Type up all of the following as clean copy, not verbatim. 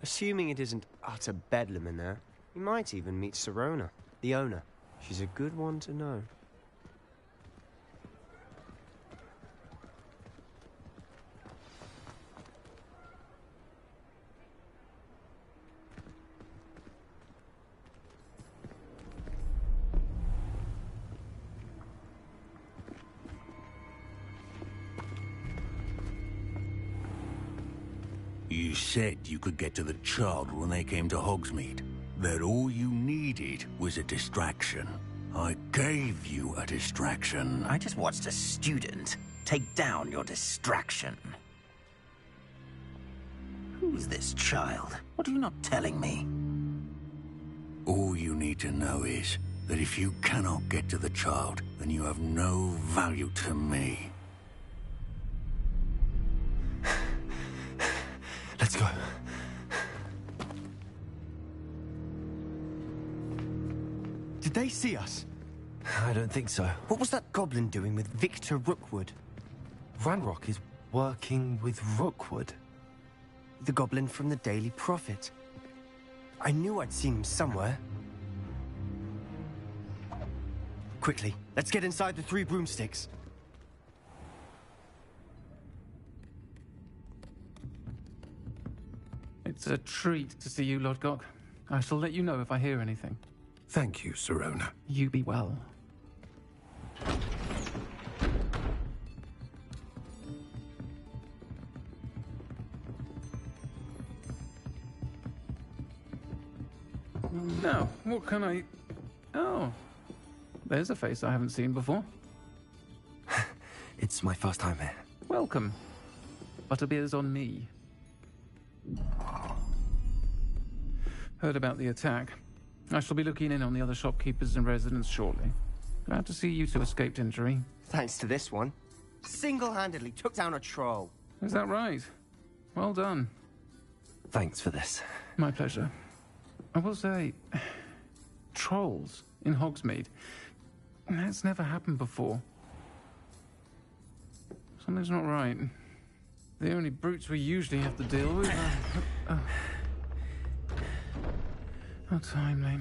Assuming it isn't utter bedlam in there, you might even meet Sirona, the owner. She's a good one to know. You said you could get to the child when they came to Hogsmeade. That all you needed was a distraction. I gave you a distraction. I just watched a student take down your distraction. Who's this child? What are you not telling me? All you need to know is that if you cannot get to the child, then you have no value to me. Let's go. Did they see us? I don't think so. What was that goblin doing with Victor Rookwood? Ranrock is working with Rookwood. The goblin from the Daily Prophet. I knew I'd seen him somewhere. Quickly, let's get inside the 3 broomsticks. It's a treat to see you, Lodgok. I shall let you know if I hear anything. Thank you, Sirona. You be well. Now, what can I... Oh, there's a face I haven't seen before. It's my first time here. Welcome. Butterbeer's on me. Heard about the attack. I shall be looking in on the other shopkeepers and residents shortly. Glad to see you two escaped injury. Thanks to this one. Single-handedly took down a troll. Is that right? Well done. Thanks for this. My pleasure. I will say, trolls in Hogsmeade. That's never happened before. Something's not right. The only brutes we usually have to deal with are... How timely.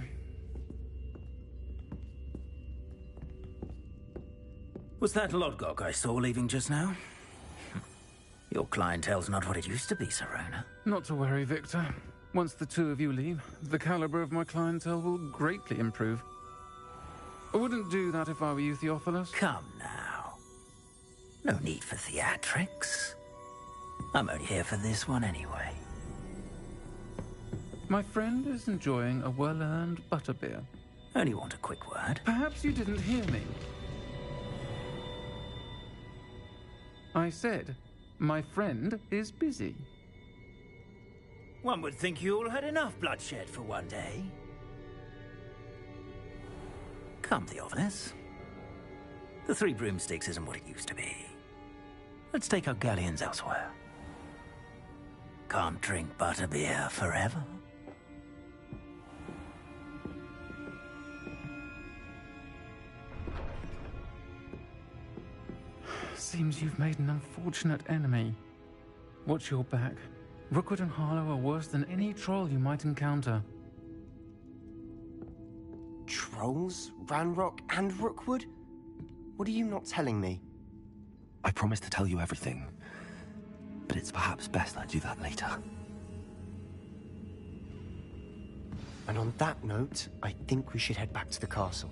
Was that Lodgok I saw leaving just now? Your clientele's not what it used to be, Sirona. Not to worry, Victor. Once the two of you leave, the caliber of my clientele will greatly improve. I wouldn't do that if I were you, Theophilus. Come now. No need for theatrics. I'm only here for this one anyway. My friend is enjoying a well-earned butterbeer. Only want a quick word. Perhaps you didn't hear me. I said, my friend is busy. One would think you all had enough bloodshed for one day. Come, Theophilus. The 3 broomsticks isn't what it used to be. Let's take our galleons elsewhere. Can't drink butterbeer forever. Seems you've made an unfortunate enemy. Watch your back. Rookwood and Harlow are worse than any troll you might encounter. Trolls? Ranrock and Rookwood? What are you not telling me? I promise to tell you everything, but it's perhaps best I do that later. And on that note, I think we should head back to the castle.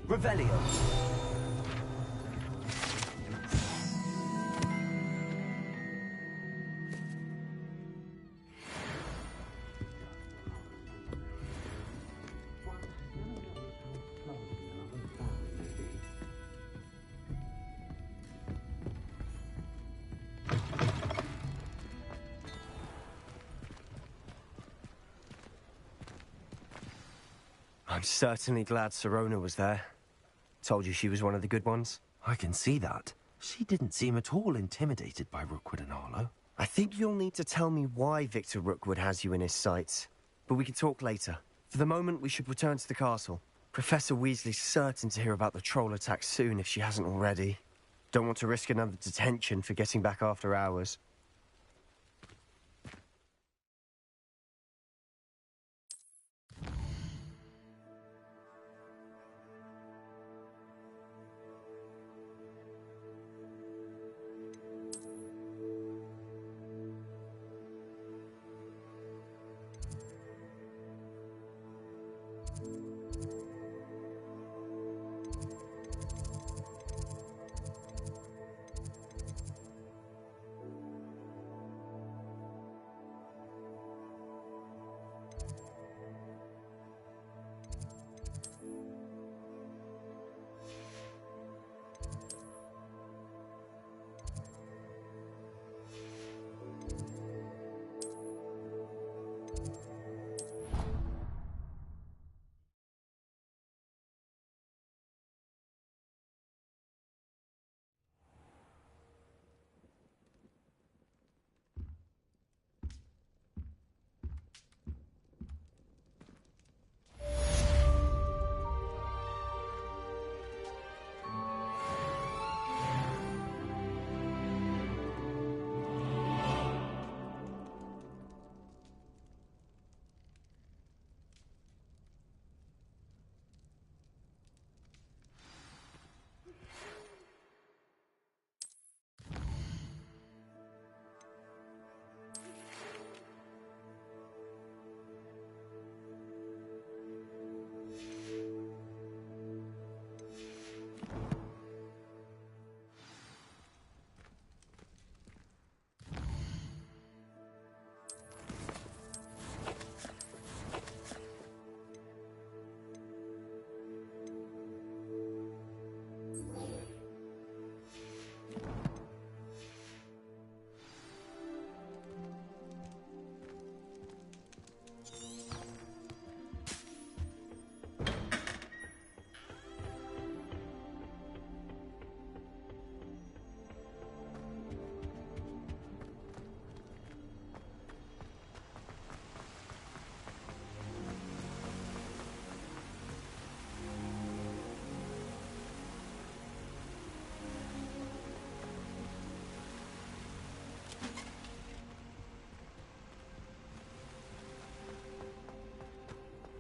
Revelio! I'm certainly glad Sirona was there. Told you she was one of the good ones. I can see that. She didn't seem at all intimidated by Rookwood and Harlow. I think you'll need to tell me why Victor Rookwood has you in his sights. But we can talk later. For the moment, we should return to the castle. Professor Weasley's certain to hear about the troll attack soon if she hasn't already. Don't want to risk another detention for getting back after hours.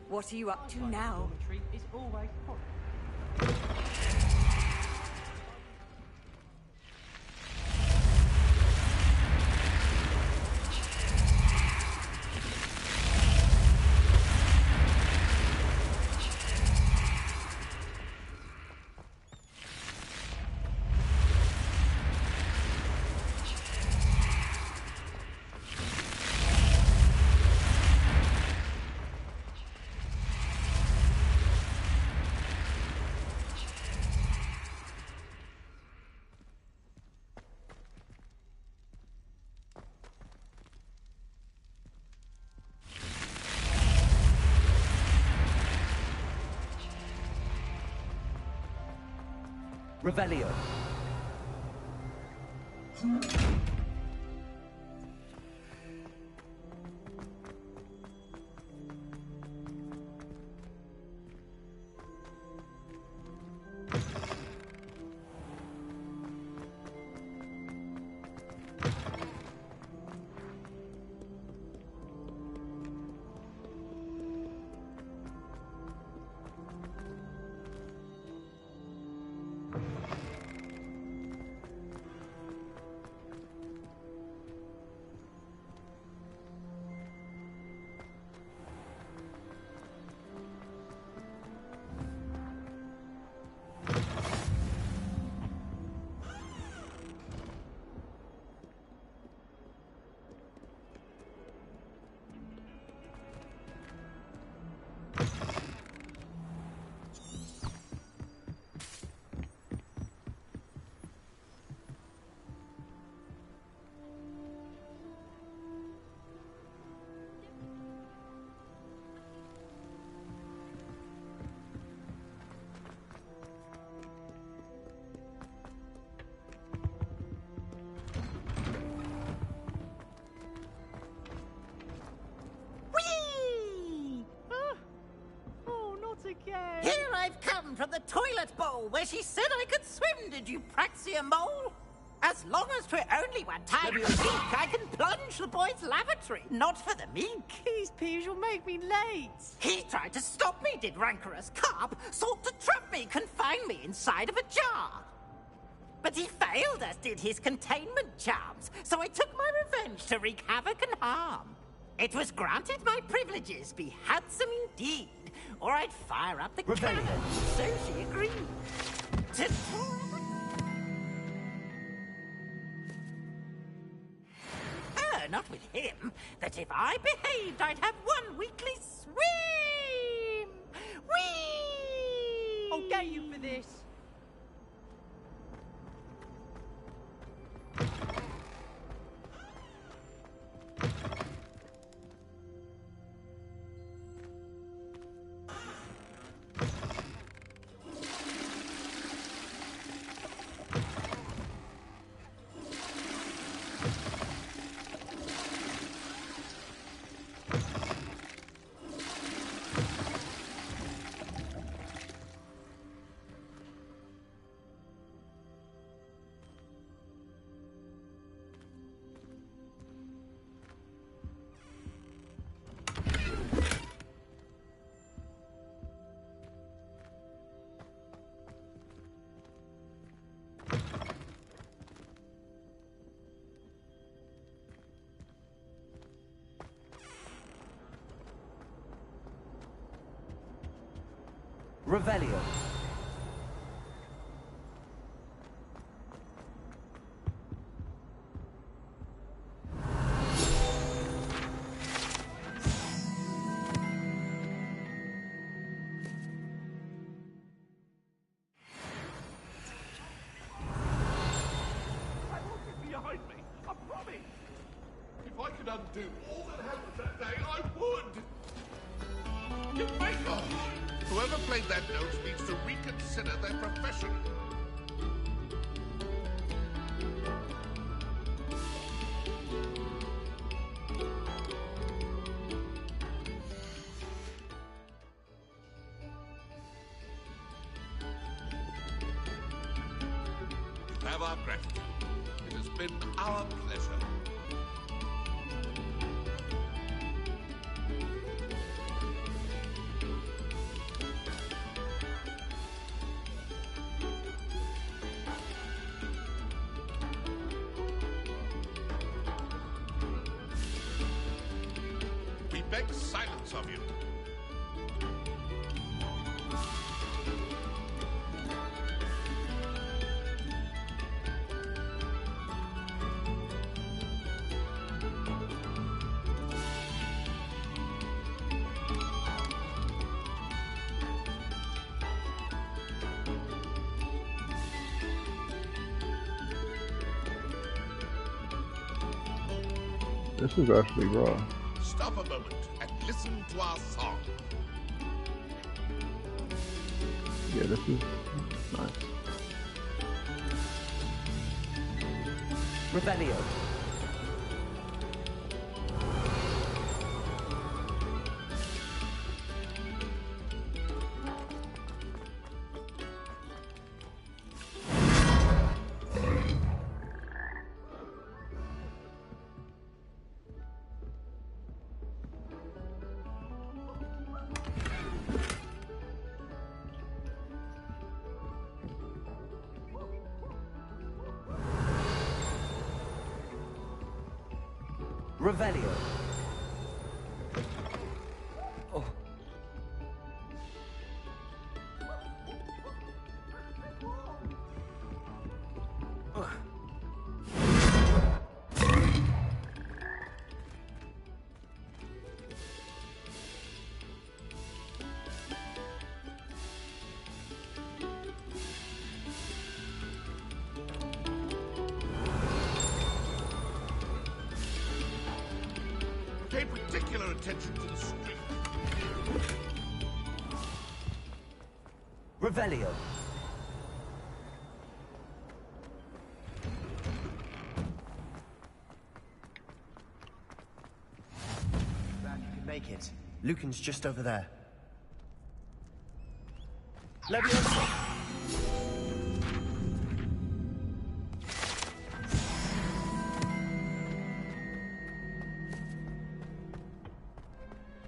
What are you up to now? Is always Revelio. Here I've come from the toilet bowl where she said I could swim, did you praxia mole? As long as 'twere only one time a week, I can plunge the boy's lavatory, not for the meek. These peeves will make me late. He tried to stop me, did rancorous carp, sought to trap me, confine me inside of a jar. But he failed, as did his containment charms, so I took my revenge to wreak havoc and harm. It was granted my privileges be handsome indeed, or I'd fire up the cannon, so she agreed. Not with him, that if I behaved, I'd have one weekly swim! Whee! I'll get you for this. Revelio. Behind me, I promise. If I could undo all that happened that day, I would. You make Whoever played that note needs to reconsider their profession. You have our gratitude. It has been our pleasure. begs silence of you. This is actually raw. Stop a moment and listen to our song. Yeah, this is nice. Revelio. Revelio. Oh. Pay particular attention to the street. Revelio. Glad you could make it. Lucan's just over there. Leviosa!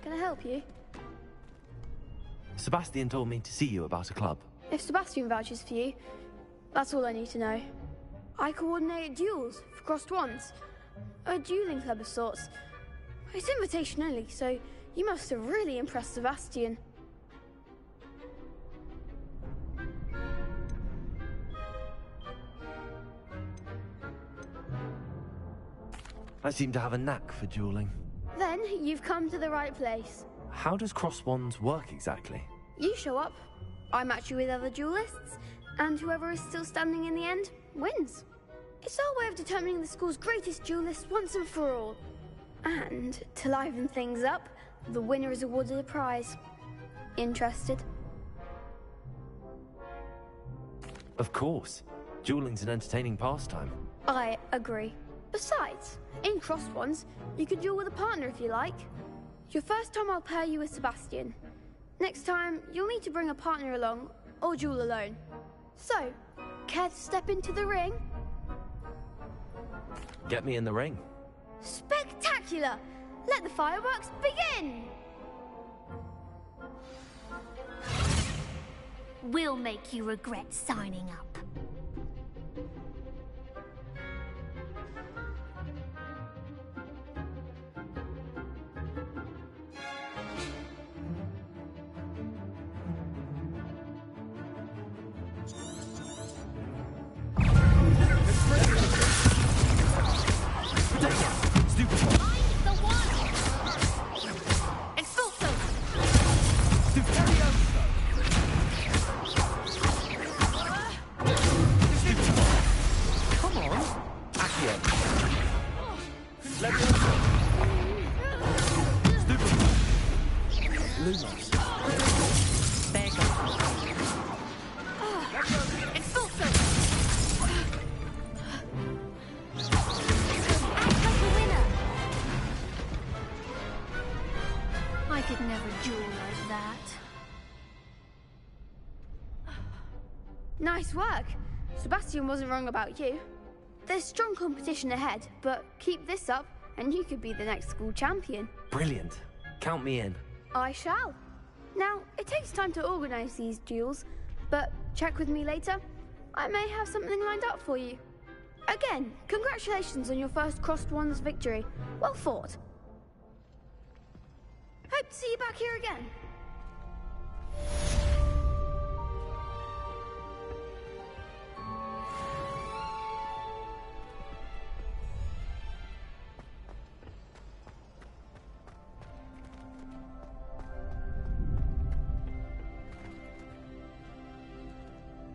Can I help you? Sebastian told me to see you about a club. If Sebastian vouches for you, that's all I need to know. I coordinate duels for crossed wands. A dueling club of sorts. It's invitation only, so you must have really impressed Sebastian. I seem to have a knack for dueling. Then you've come to the right place. How does cross wands work exactly? You show up, I match you with other duelists, and whoever is still standing in the end wins. It's our way of determining the school's greatest duelist once and for all. And to liven things up, the winner is awarded a prize. Interested? Of course. Dueling's an entertaining pastime. I agree. Besides, in crossed ones, you could duel with a partner if you like. Your first time I'll pair you with Sebastian. Next time, you'll need to bring a partner along, or duel alone. So, care to step into the ring? Get me in the ring. Spectacular! Let the fireworks begin! We'll make you regret signing up. I could never duel like that. Nice work. Sebastian wasn't wrong about you. There's strong competition ahead, but keep this up and you could be the next school champion. Brilliant. Count me in. I shall. Now, it takes time to organise these duels, but check with me later. I may have something lined up for you. Again, congratulations on your first Crossed Wands victory. Well fought. Hope to see you back here again.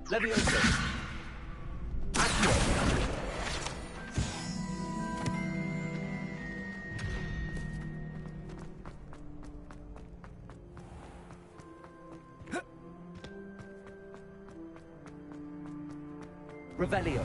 Leviosa! Revelio.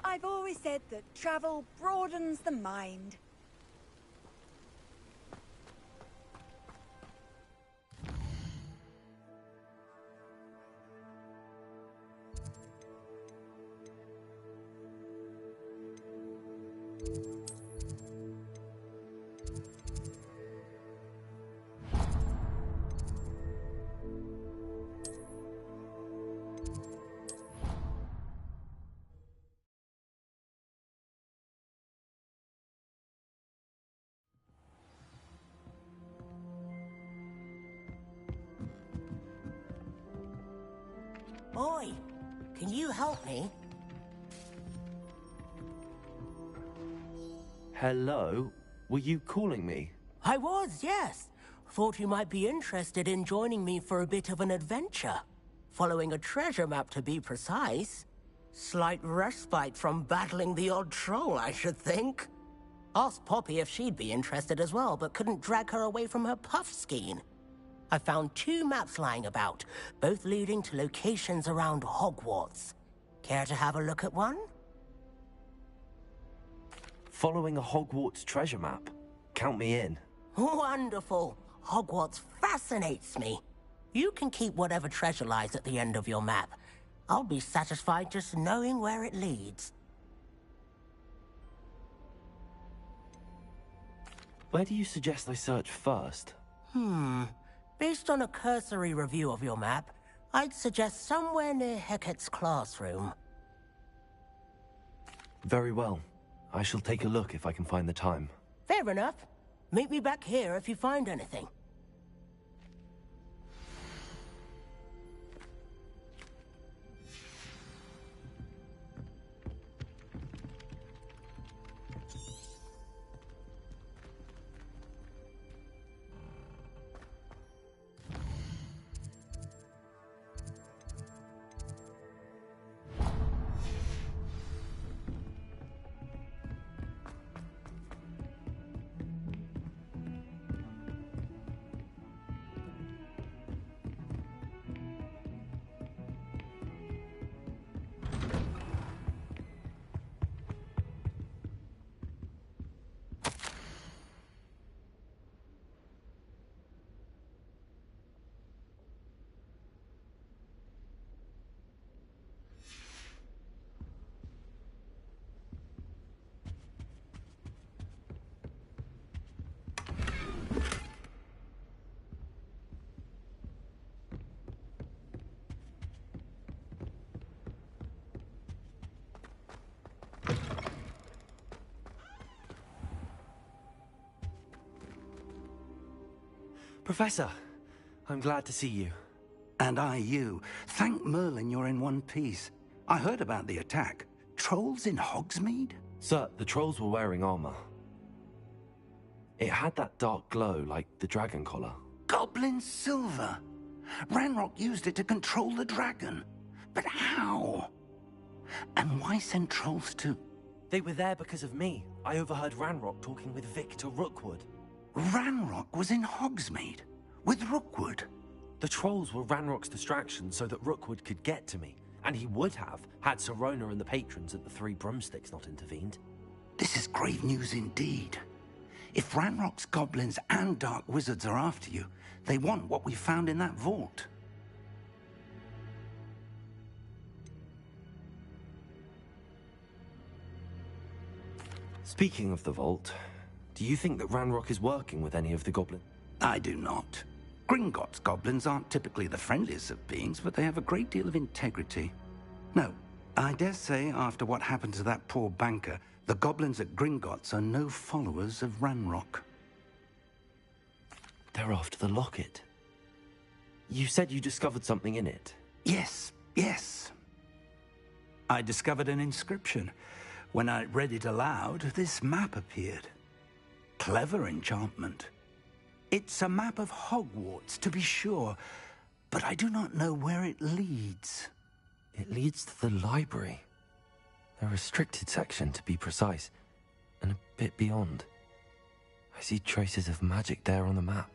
I've always said that travel broadens the mind. Oi, can you help me? Hello? Were you calling me? I was, yes. Thought you might be interested in joining me for a bit of an adventure. Following a treasure map, to be precise. Slight respite from battling the odd troll, I should think. Asked Poppy if she'd be interested as well, but couldn't drag her away from her puff skein. I found 2 maps lying about, both leading to locations around Hogwarts. Care to have a look at one? Following a Hogwarts treasure map? Count me in. Wonderful. Hogwarts fascinates me. You can keep whatever treasure lies at the end of your map. I'll be satisfied just knowing where it leads. Where do you suggest I search first? Based on a cursory review of your map, I'd suggest somewhere near Hecat's classroom. Very well. I shall take a look if I can find the time. Fair enough. Meet me back here if you find anything. Professor, I'm glad to see you. And I you. Thank Merlin you're in one piece. I heard about the attack. Trolls in Hogsmeade? Sir, the trolls were wearing armor. It had that dark glow like the dragon collar. Goblin silver! Ranrock used it to control the dragon. But how? And why send trolls to... They were there because of me. I overheard Ranrock talking with Victor Rookwood. Ranrock was in Hogsmeade? With Rookwood? The trolls were Ranrock's distraction so that Rookwood could get to me. And he would have, had Sirona and the patrons at the Three Broomsticks not intervened. This is grave news indeed. If Ranrock's goblins and dark wizards are after you, they want what we found in that vault. Speaking of the vault, do you think that Ranrock is working with any of the goblins? I do not. Gringotts goblins aren't typically the friendliest of beings, but they have a great deal of integrity. No, I dare say after what happened to that poor banker, the goblins at Gringotts are no followers of Ranrock. They're after the locket. You said you discovered something in it. Yes. I discovered an inscription. When I read it aloud, this map appeared. Clever enchantment. It's a map of Hogwarts, to be sure, but I do not know where it leads. It leads to the library. The restricted section, to be precise, and a bit beyond. I see traces of magic there on the map.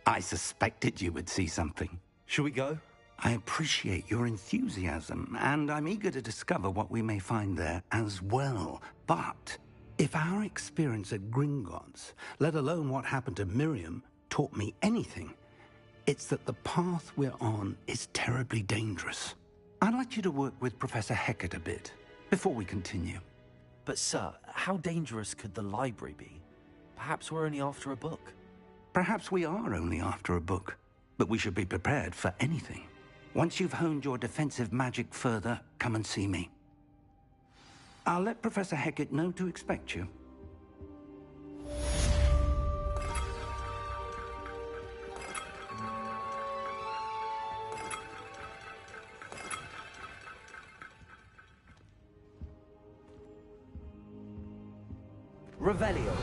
I suspected you would see something. Shall we go? I appreciate your enthusiasm, and I'm eager to discover what we may find there as well. But if our experience at Gringotts, let alone what happened to Miriam, taught me anything, it's that the path we're on is terribly dangerous. I'd like you to work with Professor Hecat a bit before we continue. But sir, how dangerous could the library be? Perhaps we're only after a book. Perhaps we are only after a book, but we should be prepared for anything. Once you've honed your defensive magic further, come and see me. I'll let Professor Hecat know to expect you. Revelio.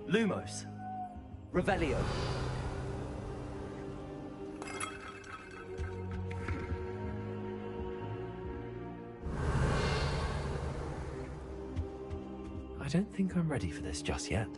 Lumos. Revelio. I don't think I'm ready for this just yet.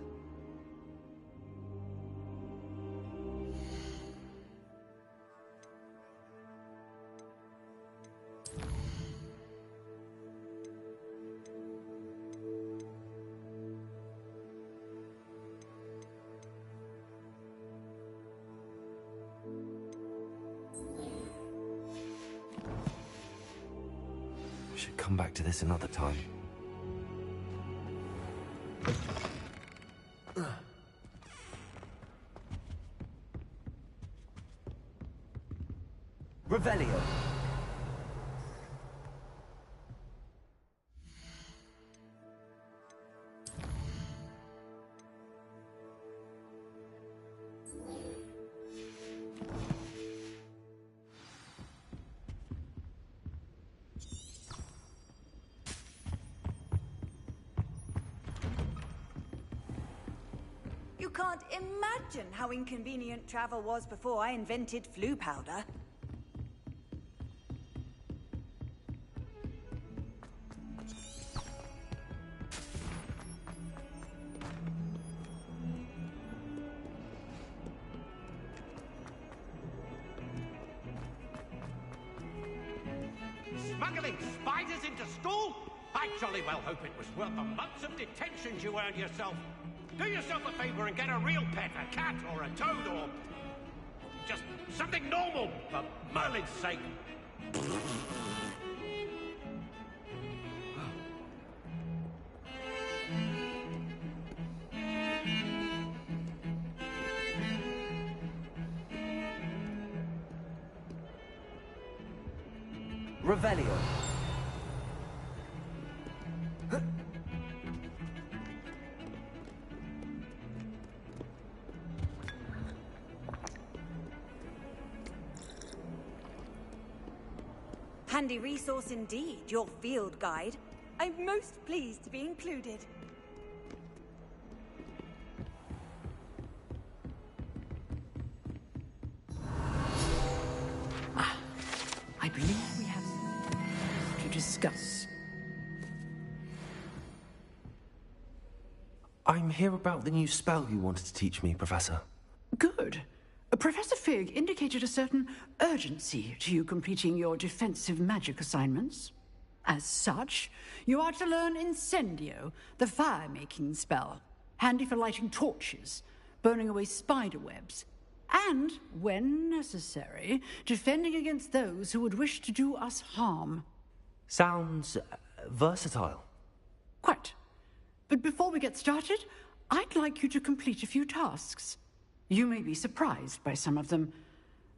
Come back to this another time. Revelio. You can't imagine how inconvenient travel was before I invented flu powder. Smuggling spiders into school? I jolly well hope it was worth the months of detentions you earned yourself. Do yourself a favor and get a real pet, a cat or a toad or just something normal, for Merlin's sake. Revelio. Handy resource indeed, your field guide. I'm most pleased to be included. I believe we have to discuss. I'm here about the new spell you wanted to teach me, Professor. Good. Professor Fig indicated a certain urgency to you completing your defensive magic assignments. As such, you are to learn Incendio, the fire-making spell, handy for lighting torches, burning away spider webs, and, when necessary, defending against those who would wish to do us harm. Sounds versatile. Quite. But before we get started, I'd like you to complete a few tasks. You may be surprised by some of them.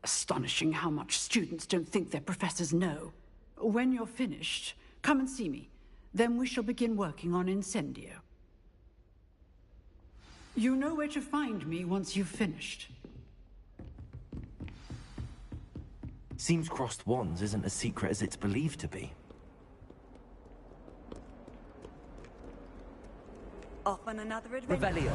Astonishing how much students don't think their professors know. When you're finished, come and see me. Then we shall begin working on Incendio. You know where to find me once you've finished. Seems crossed wands isn't as secret as it's believed to be. Off on another adventure. Revelio.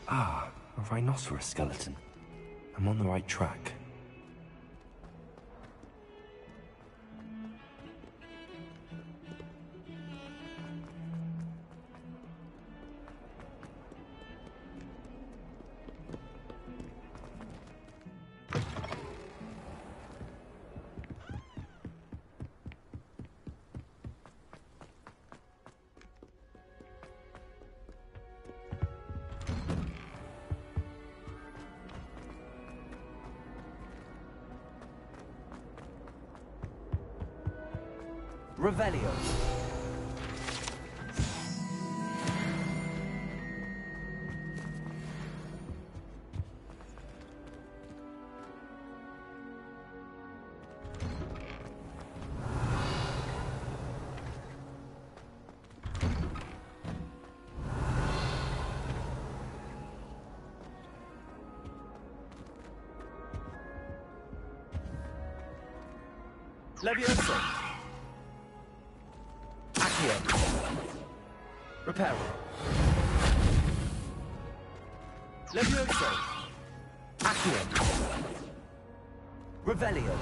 Ah, a rhinoceros skeleton. I'm on the right track. Revelio. Levioso. Reparo. Levioso. Accio. Revelio.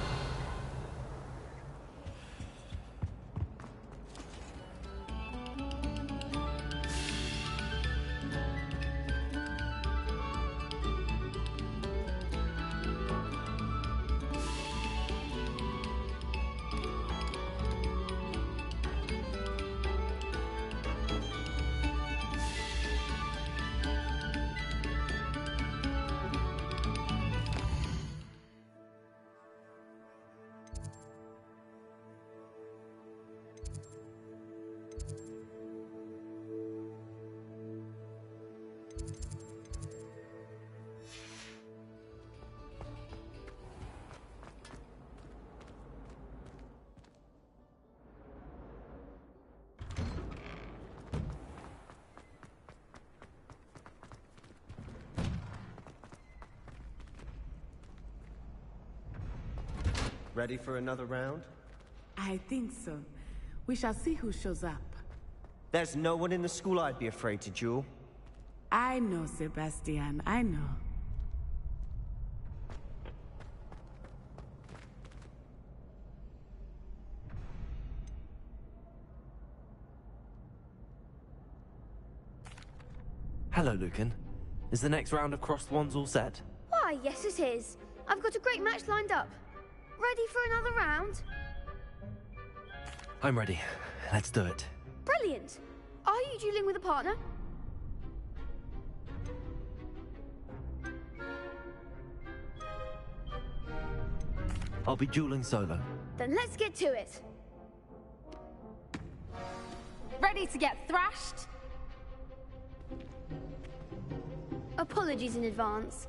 Ready for another round? I think so. We shall see who shows up. There's no one in the school I'd be afraid to duel. I know, Sebastian, I know. Hello, Lucan. Is the next round of crossed wands all set? Why, yes it is. I've got a great match lined up. Ready for another round? I'm ready. Let's do it. Brilliant. Are you dueling with a partner? I'll be dueling solo. Then let's get to it. Ready to get thrashed? Apologies in advance.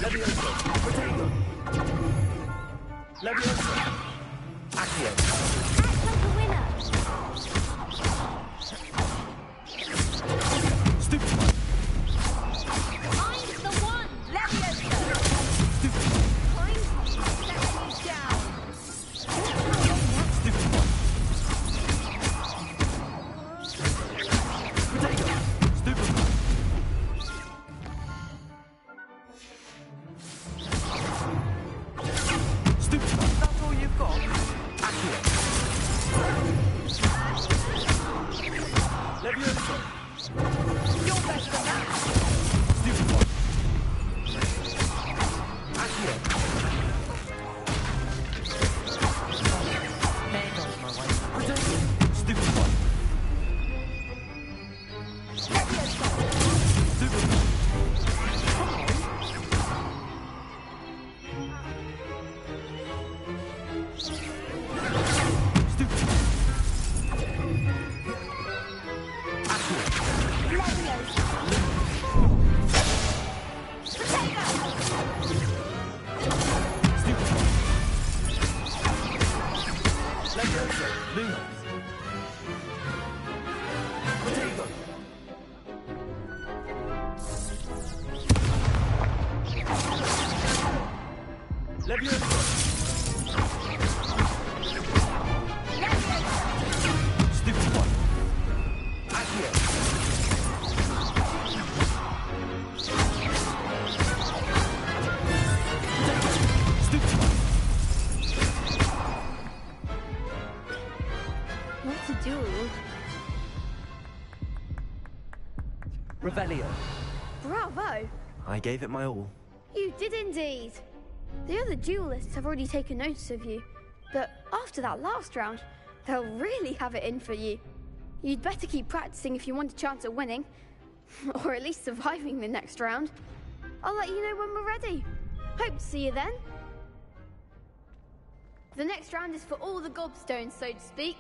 Levioso! Potato! Levioso! Accio! Act like a winner! Stupid! I'm the one! Levioso! Point, let me down! Potato! Stupid! Stupid! That's all you've got? Accio! Levioso! You're better than that! Stupid one! Accio! There goes my wife. Potato! Stupid one! Levioso! Stupid one! Stupid one! Accio! Levioso! Potato! Stupid one! Levioso! Lumos! Potato! Levioso! Stupid one! Accio! Stupid one! What's a duel? Revelio. Bravo! I gave it my all. You did indeed. The other duelists have already taken notice of you, but after that last round, they'll really have it in for you. You'd better keep practicing if you want a chance at winning, or at least surviving the next round. I'll let you know when we're ready. Hope to see you then. The next round is for all the gobstones, so to speak.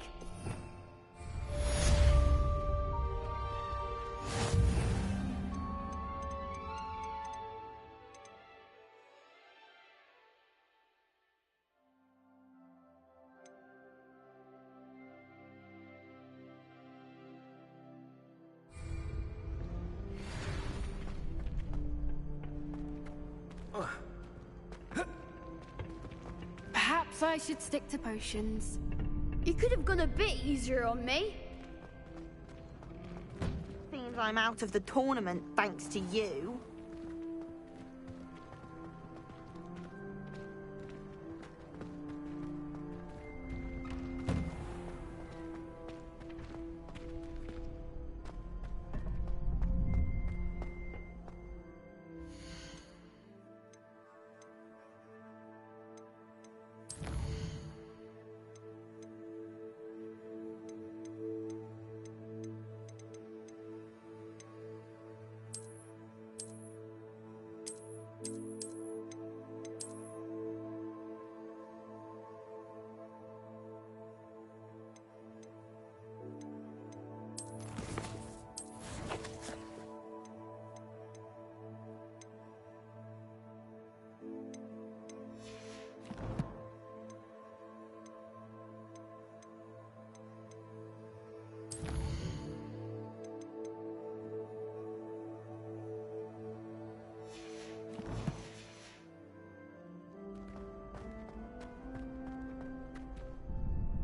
Perhaps I should stick to potions. You could have gone a bit easier on me. Seems I'm out of the tournament thanks to you.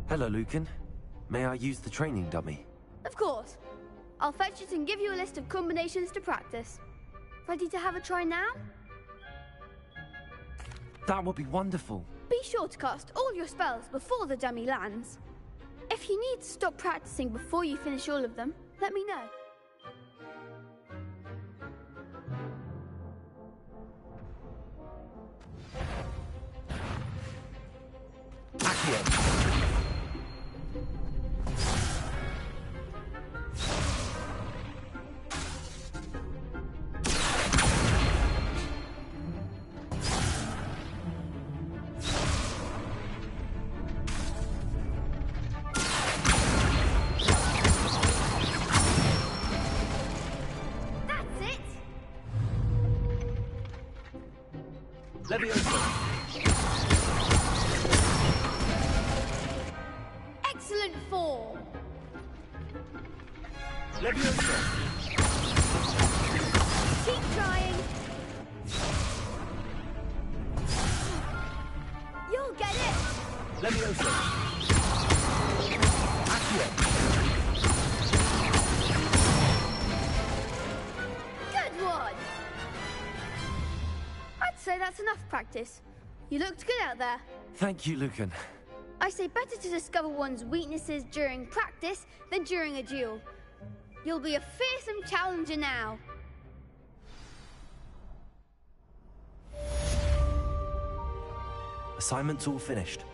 Hello, Lucan. May I use the training dummy? Of course. I'll fetch it and give you a list of combinations to practice. Ready to have a try now? That would be wonderful. Be sure to cast all your spells before the dummy lands. If you need to stop practicing before you finish all of them, let me know. Accio. Excellent form. Keep trying. You'll get it. Good one. I'd say that's enough practice. You looked good out there. Thank you, Lucan. I say better to discover one's weaknesses during practice than during a duel. You'll be a fearsome challenger now. Assignment's all finished.